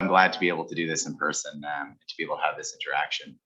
I'm glad to be able to do this in person, to be able to have this interaction.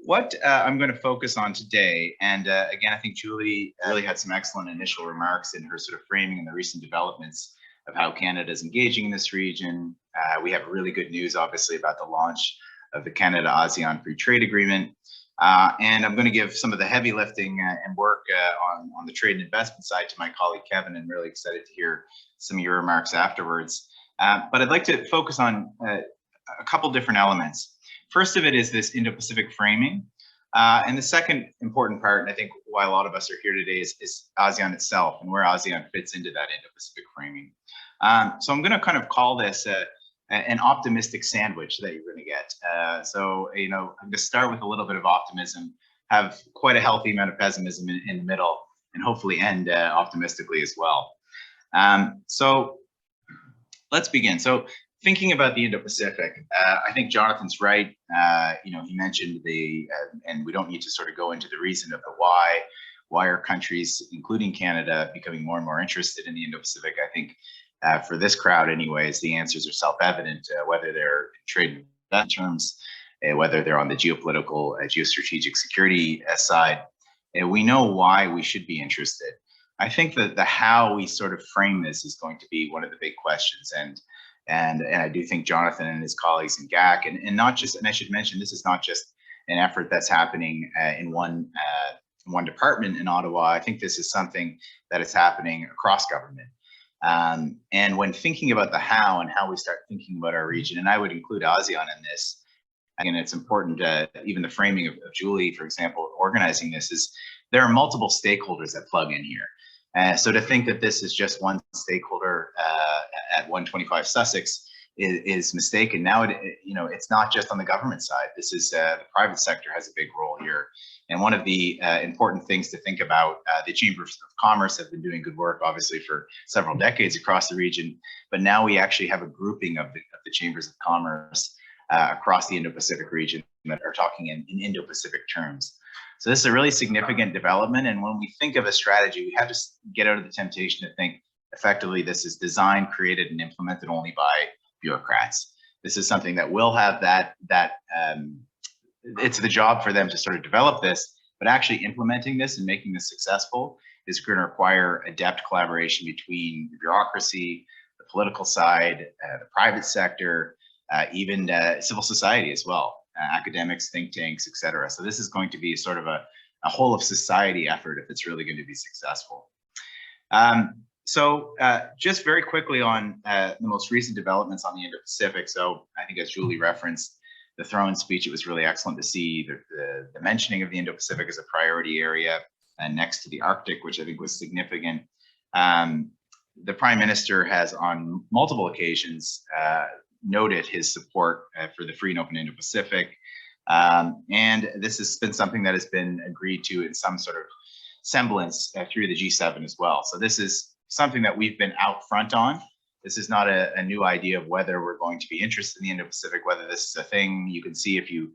What I'm going to focus on today, and again, I think Julie really had some excellent initial remarks in her sort of framing and the recent developments of how Canada is engaging in this region. We have really good news, obviously, about the launch of the Canada-ASEAN Free Trade Agreement. And I'm going to give some of the heavy lifting and work on the trade and investment side to my colleague Kevin, and really excited to hear some of your remarks afterwards. But I'd like to focus on a couple different elements. First of it is this Indo-Pacific framing. And the second important part, and I think why a lot of us are here today, is ASEAN itself and where ASEAN fits into that Indo-Pacific framing. So I'm going to kind of call this an optimistic sandwich that you're going to get. So, I'm going to start with a little bit of optimism, have quite a healthy amount of pessimism in the middle, and hopefully end optimistically as well. So let's begin. So thinking about the Indo-Pacific, I think Jonathan's right. He mentioned and we don't need to sort of go into the reason of the why. Why are countries, including Canada, becoming more and more interested in the Indo-Pacific? I think for this crowd anyways, the answers are self-evident, whether they're in trade and terms, whether they're on the geopolitical, geostrategic security side. We know why we should be interested. I think that the how we sort of frame this is going to be one of the big questions. And I do think Jonathan and his colleagues in GAC, and not just, and I should mention, this is not just an effort that's happening in one department in Ottawa. I think this is something that is happening across government. And when thinking about the how and how we start thinking about our region, and I would include ASEAN in this, again, it's important, even the framing of Julie, for example, organizing this, is there are multiple stakeholders that plug in here. So to think that this is just one stakeholder at 125 Sussex is mistaken. Now, it's not just on the government side. This is the private sector has a big role here. And one of the important things to think about, the Chambers of Commerce have been doing good work, obviously, for several decades across the region. But now we actually have a grouping of the Chambers of Commerce across the Indo-Pacific region that are talking in Indo-Pacific terms. So this is a really significant development. And when we think of a strategy, we have to get out of the temptation to think effectively this is designed, created, and implemented only by bureaucrats. This is something that will have it's the job for them to sort of develop this, but actually implementing this and making this successful is going to require adept collaboration between the bureaucracy, the political side, the private sector, even civil society as well, academics, think tanks, etc. So this is going to be sort of a whole of society effort if it's really going to be successful. So just very quickly on the most recent developments on the Indo-Pacific. So I think as Julie referenced, the throne speech, it was really excellent to see the mentioning of the Indo-Pacific as a priority area next to the Arctic, which I think was significant. The Prime Minister has on multiple occasions noted his support for the free and open Indo-Pacific. And this has been something that has been agreed to in some sort of semblance through the G7 as well. So this is something that we've been out front on. This is not a new idea of whether we're going to be interested in the Indo-Pacific, whether this is a thing you can see if you,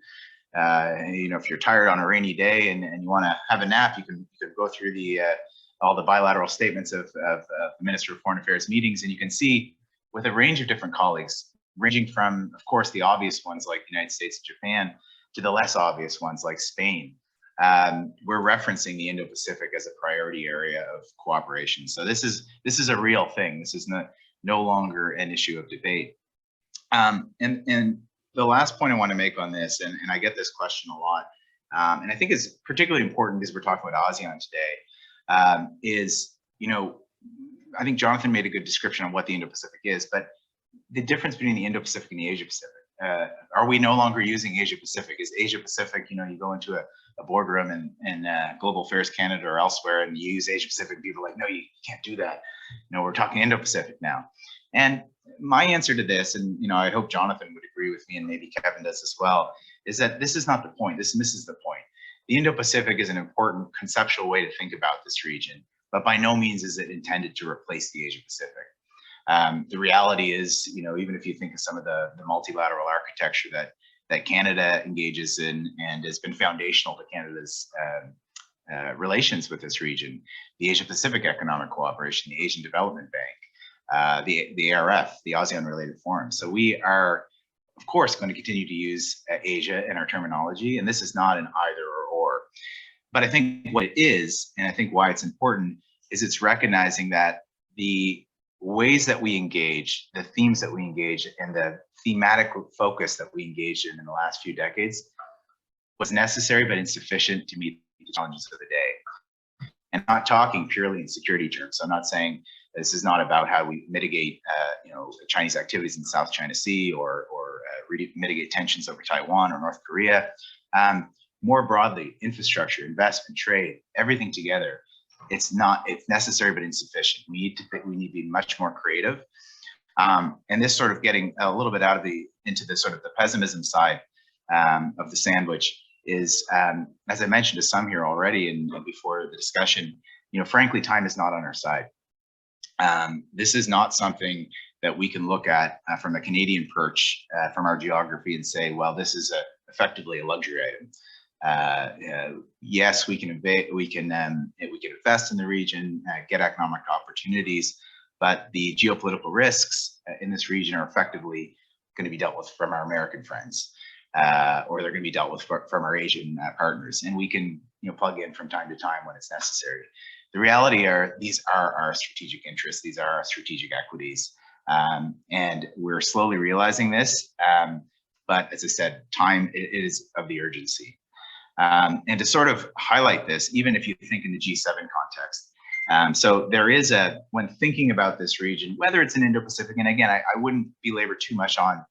if you're tired on a rainy day and you want to have a nap, you can go through all the bilateral statements of the Minister of Foreign Affairs meetings, and you can see with a range of different colleagues, ranging from, of course, the obvious ones like the United States and Japan to the less obvious ones like Spain. We're referencing the Indo-Pacific as a priority area of cooperation. So this is a real thing. This is no longer an issue of debate. And the last point I want to make on this, and I get this question a lot, and I think it's particularly important because we're talking about ASEAN today, is, I think Jonathan made a good description of what the Indo-Pacific is, but the difference between the Indo-Pacific and the Asia-Pacific. Are we no longer using Asia-Pacific? Is Asia-Pacific, you go into a boardroom in Global Affairs Canada or elsewhere and you use Asia-Pacific, people are like, no, you can't do that. We're talking Indo-Pacific now. And my answer to this, and I hope Jonathan would agree with me, and maybe Kevin does as well, is that this is not the point. This misses the point. The Indo-Pacific is an important conceptual way to think about this region, but by no means is it intended to replace the Asia-Pacific. The reality is, even if you think of some of the multilateral architecture that Canada engages in and has been foundational to Canada's relations with this region, the Asia-Pacific Economic Cooperation, the Asian Development Bank, the ARF, the ASEAN-related forum. So we are, of course, going to continue to use Asia in our terminology, and this is not an either or. But I think what it is, and I think why it's important, is it's recognizing that the ways that we engage, the themes that we engage, and the thematic focus that we engaged in the last few decades was necessary but insufficient to meet the challenges of the day. And I'm not talking purely in security terms. So I'm not saying this is not about how we mitigate, Chinese activities in the South China Sea or mitigate tensions over Taiwan or North Korea. More broadly, infrastructure, investment, trade, everything together. It's necessary but insufficient. We need to be much more creative. And this sort of getting a little bit into the sort of the pessimism side of the sandwich is, as I mentioned to some here already and before the discussion, frankly, time is not on our side. This is not something that we can look at from a Canadian perch from our geography and say, well, this is effectively a luxury item. Yes, we can invest in the region, get economic opportunities, but the geopolitical risks in this region are effectively going to be dealt with from our American friends, or they're going to be dealt with from our Asian partners, and we can plug in from time to time when it's necessary. The reality are these are our strategic interests, these are our strategic equities, and we're slowly realizing this. But as I said, time is of the urgency. And to sort of highlight this, even if you think in the G7 context, so there is when thinking about this region, whether it's in Indo-Pacific, and again, I wouldn't belabor too much on,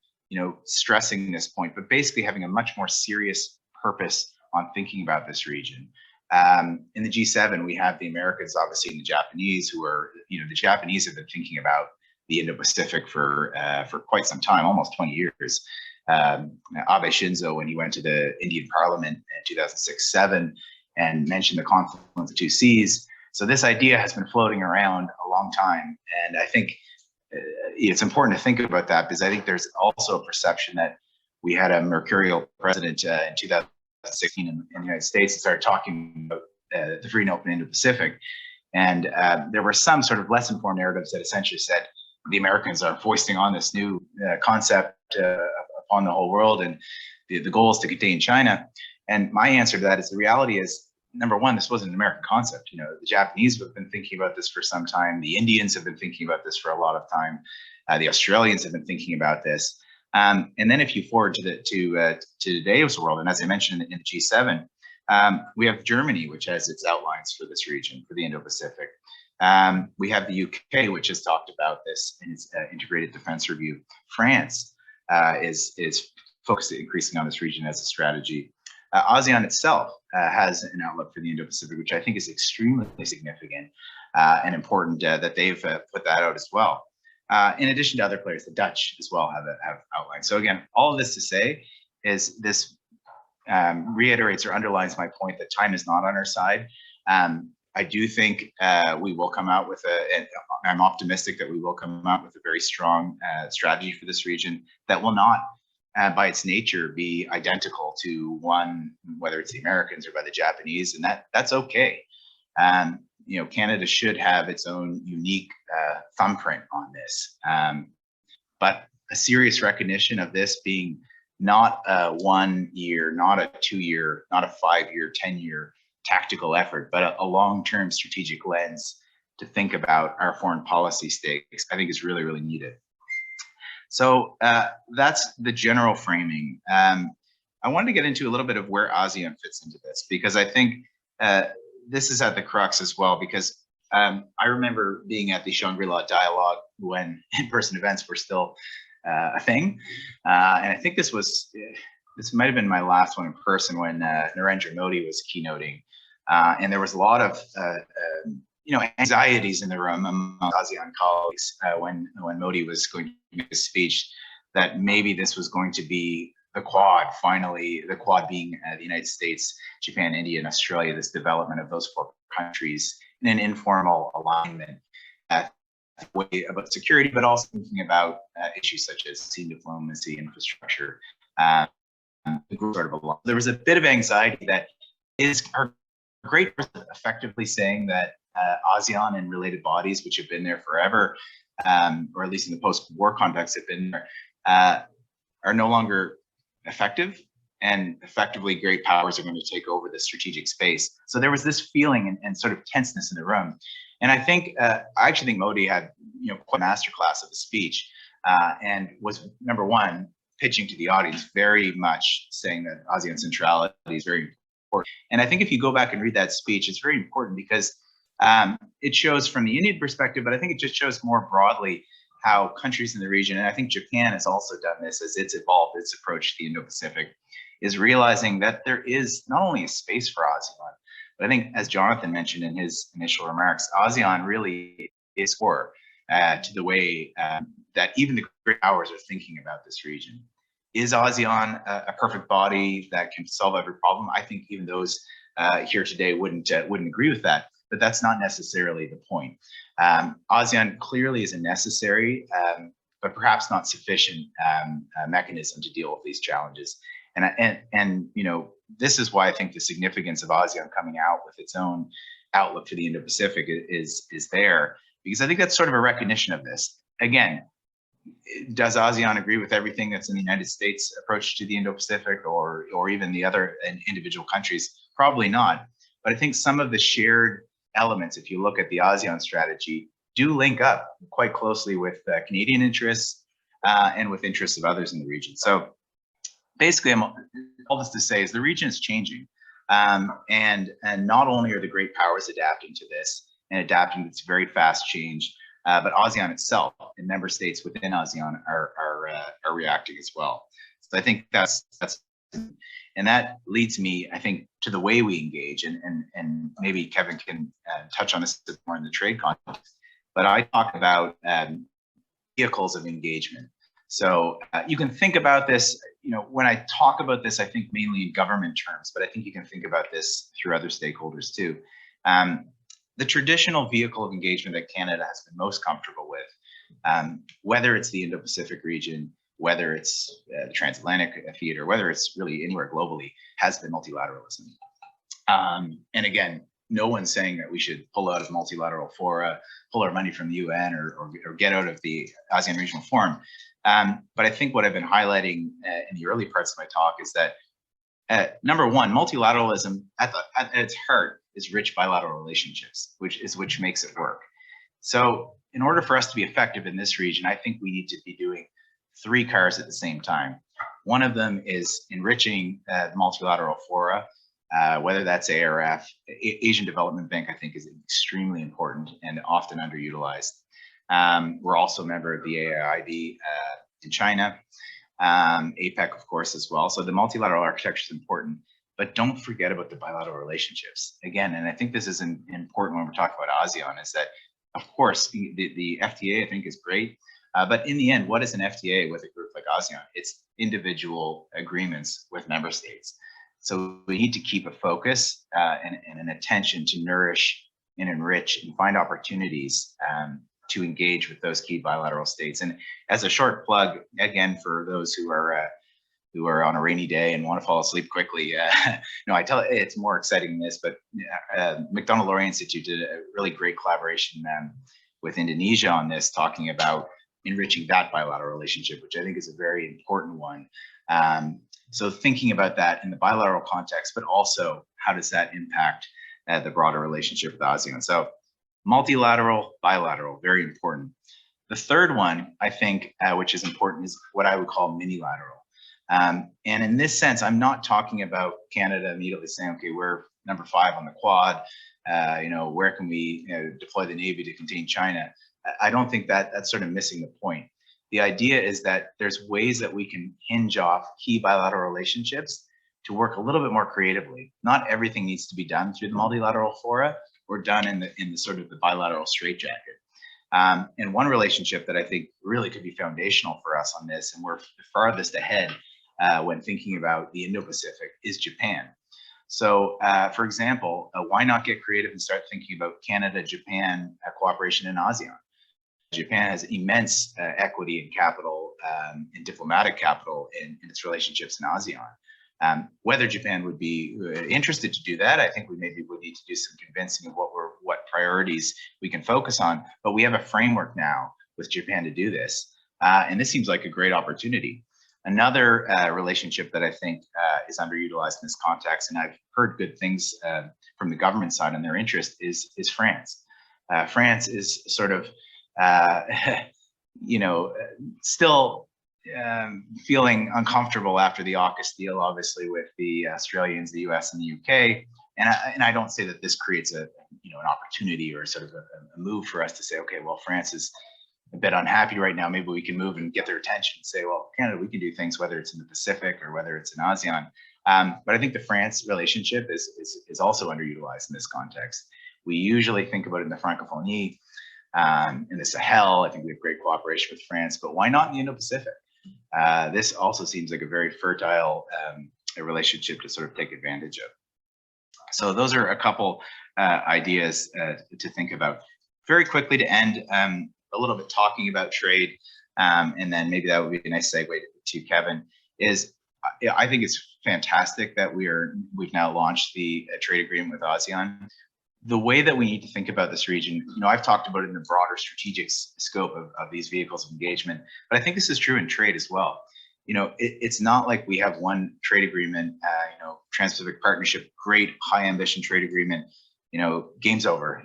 stressing this point, but basically having a much more serious purpose on thinking about this region. In the G7, we have the Americans, obviously, and the Japanese, who are, the Japanese have been thinking about the Indo-Pacific for quite some time, almost 20 years. Abe Shinzo, when he went to the Indian Parliament in 2006-7 and mentioned the confluence of two seas. So this idea has been floating around a long time, and I think it's important to think about that, because I think there's also a perception that we had a mercurial president in 2016 in the United States and started talking about the free and open Indo-Pacific, and there were some sort of less informed narratives that essentially said the Americans are foisting on this new concept upon the whole world, and the goal is to contain China. And my answer to that is the reality is, number one, this wasn't an American concept. The Japanese have been thinking about this for some time. The Indians have been thinking about this for a lot of time. The Australians have been thinking about this. And then if you forward to today's world, and as I mentioned in the G7, we have Germany, which has its outlines for this region, for the Indo-Pacific. We have the UK, which has talked about this in its integrated defense review. France is focused increasing on this region as a strategy. ASEAN itself has an outlook for the Indo-Pacific, which I think is extremely significant and important that they've put that out as well. In addition to other players, the Dutch as well have outlined. So again, all of this to say is this reiterates or underlines my point that time is not on our side. I do think we will come out with and I'm optimistic that we will come out with a very strong strategy for this region that will not, by its nature, be identical to one, whether it's the Americans or by the Japanese, and that's okay. Canada should have its own unique thumbprint on this, but a serious recognition of this being not a 1 year, not a 2 year, not a 5 year, 10-year tactical effort, but a long-term strategic lens to think about our foreign policy stakes, I think is really, really needed. So that's the general framing. I wanted to get into a little bit of where ASEAN fits into this, because I think this is at the crux as well, because I remember being at the Shangri-La Dialogue when in-person events were still a thing. And I think this might have been my last one in person when Narendra Modi was keynoting. And there was a lot of anxieties in the room among ASEAN colleagues when Modi was going to make a speech that maybe this was going to be the Quad, finally, the Quad being the United States, Japan, India, and Australia, this development of those four countries in an informal alignment way about security, but also thinking about issues such as sea diplomacy, infrastructure. There was a bit of anxiety that is a great person effectively saying that ASEAN and related bodies, which have been there forever, or at least in the post-war context have been there, are no longer effective, and effectively great powers are going to take over the strategic space. So there was this feeling and sort of tenseness in the room. And I think, I actually think Modi had, quite a masterclass of a speech, and was, number one, pitching to the audience, very much saying that ASEAN centrality is very important. And I think if you go back and read that speech, it's very important because it shows from the Indian perspective, but I think it just shows more broadly how countries in the region, and I think Japan has also done this as it's evolved its approach to the Indo-Pacific, is realizing that there is not only a space for ASEAN, but I think, as Jonathan mentioned in his initial remarks, ASEAN really is core to the way that even the great powers are thinking about this region. Is ASEAN a perfect body that can solve every problem? I think even those here today wouldn't agree with that, but that's not necessarily the point. ASEAN clearly is a necessary, but perhaps not sufficient mechanism to deal with these challenges. And this is why I think the significance of ASEAN coming out with its own outlook for the Indo-Pacific is there, because I think that's sort of a recognition of this. Again, does ASEAN agree with everything that's in the United States approach to the Indo-Pacific or even the other individual countries? Probably not. But I think some of the shared elements, if you look at the ASEAN strategy, do link up quite closely with Canadian interests and with interests of others in the region. So basically, all this to say is the region is changing. And not only are the great powers adapting to this and adapting to this very fast change, but ASEAN itself and member states within ASEAN are reacting as well. So I think that's and that leads me, I think, to the way we engage, and maybe Kevin can touch on this a bit more in the trade context. But I talk about vehicles of engagement. So you can think about this, when I talk about this, I think mainly in government terms, but I think you can think about this through other stakeholders too. The traditional vehicle of engagement that Canada has been most comfortable with, whether it's the Indo-Pacific region, whether it's the transatlantic theater, whether it's really anywhere globally, has been multilateralism. And again, no one's saying that we should pull out of multilateral fora, pull our money from the UN, or get out of the ASEAN Regional Forum. But I think what I've been highlighting in the early parts of my talk is that number one, multilateralism at its heart is rich bilateral relationships, which makes it work. So in order for us to be effective in this region, I think we need to be doing three cars at the same time. One of them is enriching multilateral fora, whether that's ARF, Asian Development Bank, I think is extremely important and often underutilized. We're also a member of the AIIB in China, APEC, of course, as well. So the multilateral architecture is important, but don't forget about the bilateral relationships. Again, and I think this is important when we're talking about ASEAN, is that, of course, the FTA, I think, is great. But in the end, what is an FTA with a group like ASEAN? It's individual agreements with member states. So we need to keep a focus and an attention to nourish and enrich and find opportunities to engage with those key bilateral states. And as a short plug, again, for those who are on a rainy day and want to fall asleep quickly, I tell you, it's more exciting than this, but McDonald-Laurier Institute did a really great collaboration with Indonesia on this, talking about enriching that bilateral relationship, which I think is a very important one. So thinking about that in the bilateral context, but also how does that impact the broader relationship with ASEAN? So multilateral, bilateral, very important. The third one, I think, which is important, is what I would call minilateral. And in this sense, I'm not talking about Canada immediately saying, okay, we're number 5 on the Quad. Where can we deploy the Navy to contain China? I don't think that's sort of missing the point. The idea is that there's ways that we can hinge off key bilateral relationships to work a little bit more creatively. Not everything needs to be done through the multilateral fora or done in the sort of the bilateral straitjacket. And one relationship that I think really could be foundational for us on this, and we're the farthest ahead when thinking about the Indo-Pacific, is Japan. So, for example, why not get creative and start thinking about Canada-Japan cooperation in ASEAN? Japan has immense equity and capital and diplomatic capital in its relationships in ASEAN. Whether Japan would be interested to do that, I think we maybe would need to do some convincing of what priorities we can focus on. But we have a framework now with Japan to do this. And this seems like a great opportunity. Another relationship that I think is underutilized in this context, and I've heard good things from the government side on their interest, is France. France is sort of, still feeling uncomfortable after the AUKUS deal, obviously with the Australians, the US, and the UK. And I don't say that this creates an opportunity or sort of a move for us to say, okay, well, France is a bit unhappy right now. Maybe we can move and get their attention and say, well, Canada, we can do things, whether it's in the Pacific or whether it's in ASEAN. But I think the France relationship is also underutilized in this context. We usually think about it in the Francophonie, in the Sahel. I think we have great cooperation with France, but why not in the Indo-Pacific? This also seems like a very fertile relationship to sort of take advantage of. So those are a couple ideas to think about. Very quickly to end, a little bit talking about trade, and then maybe that would be a nice segue to Kevin, is I think it's fantastic that we've now launched the trade agreement with ASEAN. The way that we need to think about this region, I've talked about it in the broader strategic scope of these vehicles of engagement, but I think this is true in trade as well. It's not like we have one trade agreement, Trans-Pacific Partnership, great high ambition trade agreement, game's over,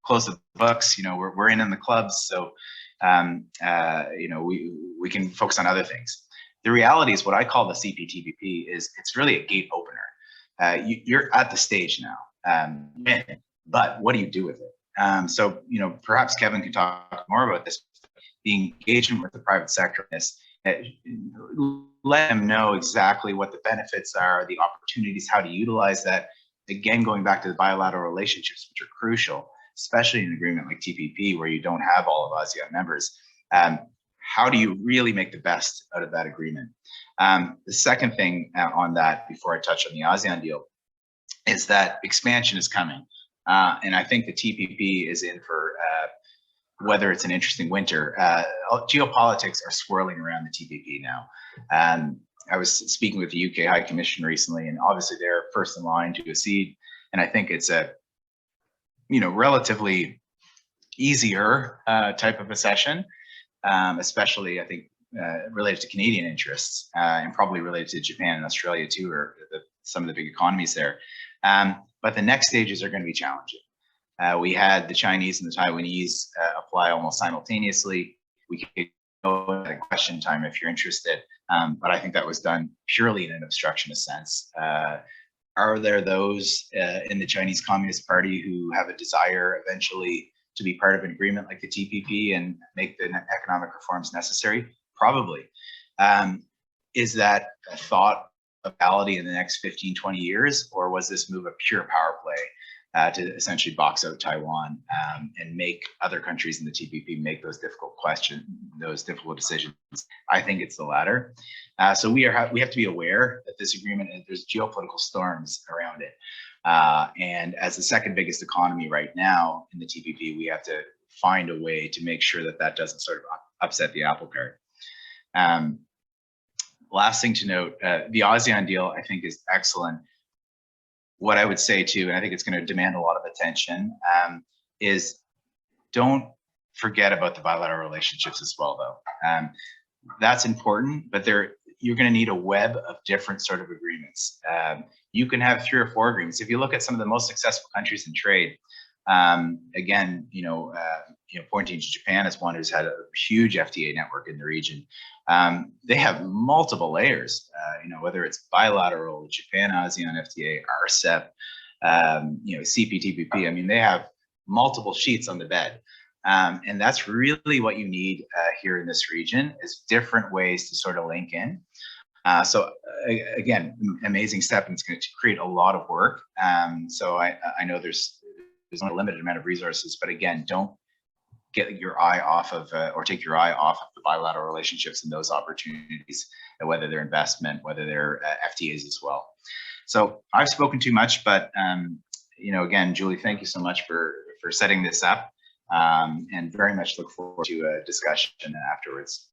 close the books, we're in the clubs, so we can focus on other things. The reality is what I call the CPTPP is it's really a gate opener. You're at the stage now, but what do you do with it? So perhaps Kevin can talk more about this. The engagement with the private sector, let them know exactly what the benefits are, the opportunities, how to utilize that. Again, going back to the bilateral relationships, which are crucial, especially in an agreement like TPP, where you don't have all of ASEAN members. How do you really make the best out of that agreement? The second thing on that, before I touch on the ASEAN deal, is that expansion is coming. And I think the TPP is in for whether it's an interesting winter. Geopolitics are swirling around the TPP now. I was speaking with the UK High Commission recently, and obviously they're first in line to accede. And I think it's a relatively easier type of a session, especially I think related to Canadian interests, and probably related to Japan and Australia too, or some of the big economies there. But the next stages are going to be challenging. We had the Chinese and the Taiwanese apply almost simultaneously. We could go at question time if you're interested, but I think that was done purely in an obstructionist sense. Are there those in the Chinese Communist Party who have a desire eventually to be part of an agreement like the TPP and make the economic reforms necessary? Probably. Is that a thought of reality in the next 15, 20 years, or was this move a pure power play to essentially box out Taiwan and make other countries in the TPP make those difficult decisions? I think it's the latter. So we have to be aware that this agreement, there's geopolitical storms around it. And as the second biggest economy right now in the TPP, we have to find a way to make sure that that doesn't sort of upset the apple cart. Last thing to note, the ASEAN deal I think is excellent. What I would say too, and I think it's going to demand a lot of attention, is don't forget about the bilateral relationships as well, though. That's important, but you're going to need a web of different sort of agreements. You can have 3 or 4 agreements. If you look at some of the most successful countries in trade, again, pointing to Japan as one who's had a huge FTA network in the region, they have multiple layers. Whether it's bilateral, Japan, ASEAN FTA, RCEP, CPTPP. I mean, they have multiple sheets on the bed, and that's really what you need here in this region, is different ways to sort of link in. So again, amazing step, and it's going to create a lot of work. So I know there's only a limited amount of resources, but again, don't get your eye off of or take your eye off of the bilateral relationships and those opportunities, whether they're investment, whether they're FTAs as well. So I've spoken too much, but again, Julie, thank you so much for setting this up, and very much look forward to a discussion afterwards.